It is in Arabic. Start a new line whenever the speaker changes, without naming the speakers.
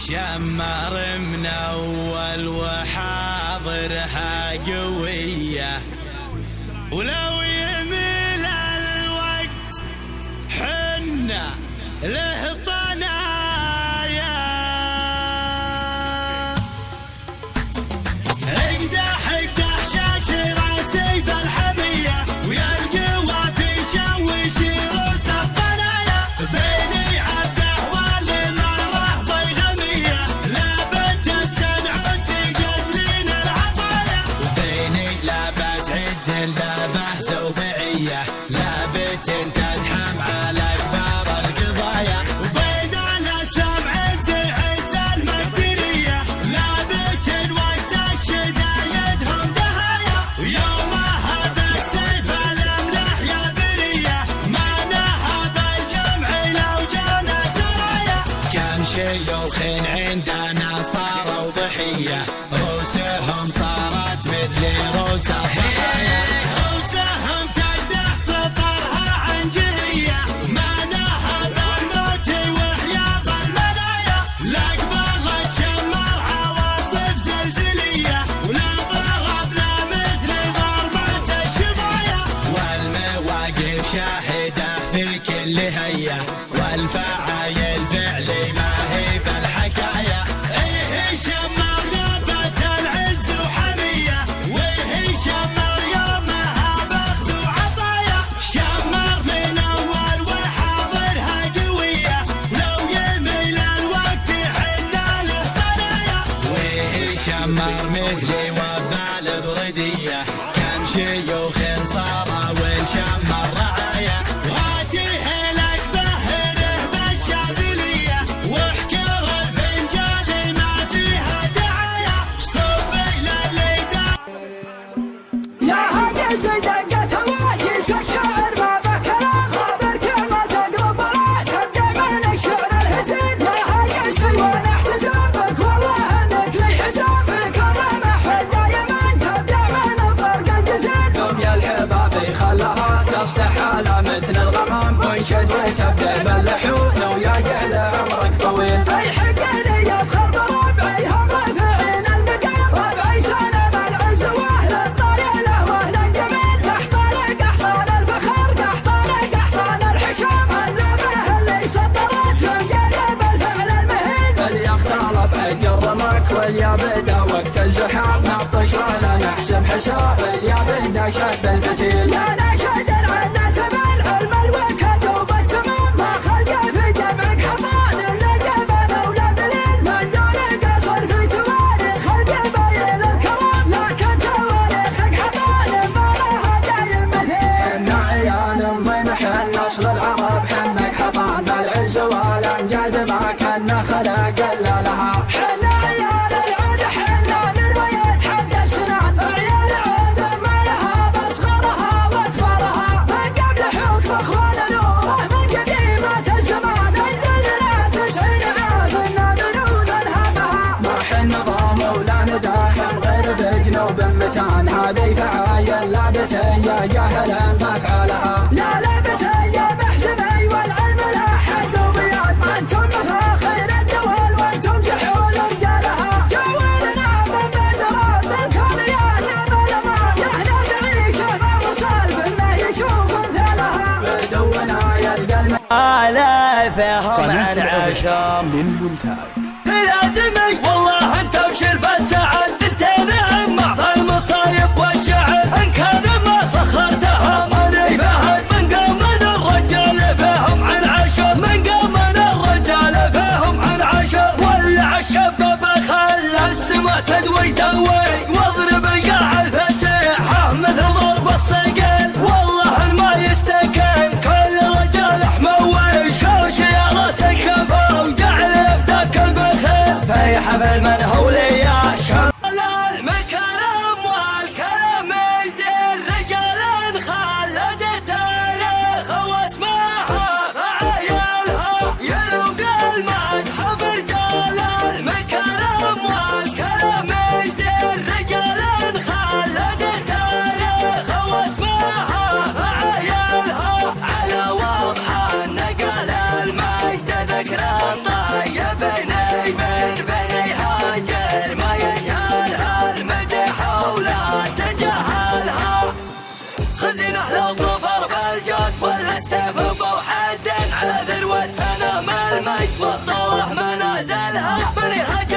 شمر من أول وحاضرها قوية، ولو يميل الوقت حنا له طنايا. اقدح شاش راسي بالحمية، ويا القوى في شوش روس الطنايا. بيني عبده والمرة ضيغمية، لابت السنعوسي جزلين العطايا. بيني لابت عز لابه زوبعية، لابت تدحم على كبار القضايا. وبين الاسلام عز المقدرية، لابت وقت الشدايدهم دهايا. ويومها بالسيف الاملاح يا برية، ما نهب الجمع لو جانا سرايا. كم شيوخ عندنا صاروا ضحية، روسهم صارت مثل روس الضحايا. روسهم تقدح سطرها عنجهية، ما نهب الموت وحياض المنايا. لقبلت شمر عواصف زلزلية، ولا ضربنا مثل ضربة الشظايا. والمواقف شاهدة في كل هية، والفعايل فعلي ما هي بالحكاية. ايه شمر لابت العز وحمية، وايه شمر يومها باخذ وعطايا. شمر من اول وحاضرها قوية، لو يميل الوقت حنا له طنايا. وايه شمر مثلي وبال بردية، كم شيوخ صاروا ونشمر رعايا. واتيه لك بهره بالشاذلية، واحكر الفنجال ما فيها دعايا. صبي لليدا
يا هاجس دقت هواجس الشعر ما بكره، خابر كلمة تقرب ولا تبدا من الشعر الهزيل. يا هاجس وانا احتسب بك والله انك لي حساب، في كل محل دايما تبدا من الطرق الجزيل. يوم يا الحبابي خلها تصلح على متن الغمام، وانشد وتبدا باللحون ويا قعد عمرك طويل. اي حق لي يفخر بربعي هم رافعين المقام، ربعي سنه من عز واهل الطايله واهل الجميل. قحطان الفخر قحطان الحشام، اللبه اللي سطرت جانب الفعل المهين. اللي يختلط الرمك واليا بدا وقت الزحام، نفطش ولا نحسب حساب، اليا بدا شد الفتيل. لا نشهد عنا تبع العلم الوكد وبالتمام، ما خلقه في جمعك حضان الا جبل ولا دليل. من دون قصر في تواريخ القبايل الكرام، لكن تواريخك حضان ما لها دايم مثيل. حنا عيال من حن اصل العرب، حنك حضان بالعز والامجاد، ما كنا خلق الا لها. حنا عيال العود حنا من ويت حد السنان، عيال عود ما لها بصغرها واكبرها. من قبل حكم اخوان نوره من قديمة الزمان، انزلنا 90 عام الناظرون انهمها. ما حن نظام ولا نداحم غير بجنوب متان، هذه فعايل لابتين يا جاهلا ما فعلها. لا لابتين يا محسبي والعلم لا حد وبيان، انتم مفاخر الدول وانتم جحول رجالها. جوالنا من بدرة بالكون يا نعم الأمان، يا هنا بعيشه ما وصل بالله يشوف امثالها. بدونا يلقى
آلافهم عن عشام
للمونتاج.
لازمي والله انت ابشر بالسعد، ثنتين اما المصايب والشعر، ان كان ما سخرتها ماني فاهم. من قام الرجال فيهم عن عشر، من قام الرجال فيهم عن عشر. ولع الشباب خلى السما تدوي دوي، واضرب القاع الفسيحة مثل ضرب الصقيل. والله ما يستكن كل رجال حموي، شوش يا راس الشفا وجعل يفتك البخيل. في حفل من هولي يا شمال المكرم والكرم يزين، رجال خلدت التاريخ واسمها فعايلها. يلوق المدح برجال المكرم والكرم يزين، رجال خلدت التاريخ واسمها فعايلها. على واضحة نقل المجد ذكرى طيب نايمين تزين أهل الظفر بالجود والسيف بوحد على ذروة سنام المجد والطوح منازلها بني هجر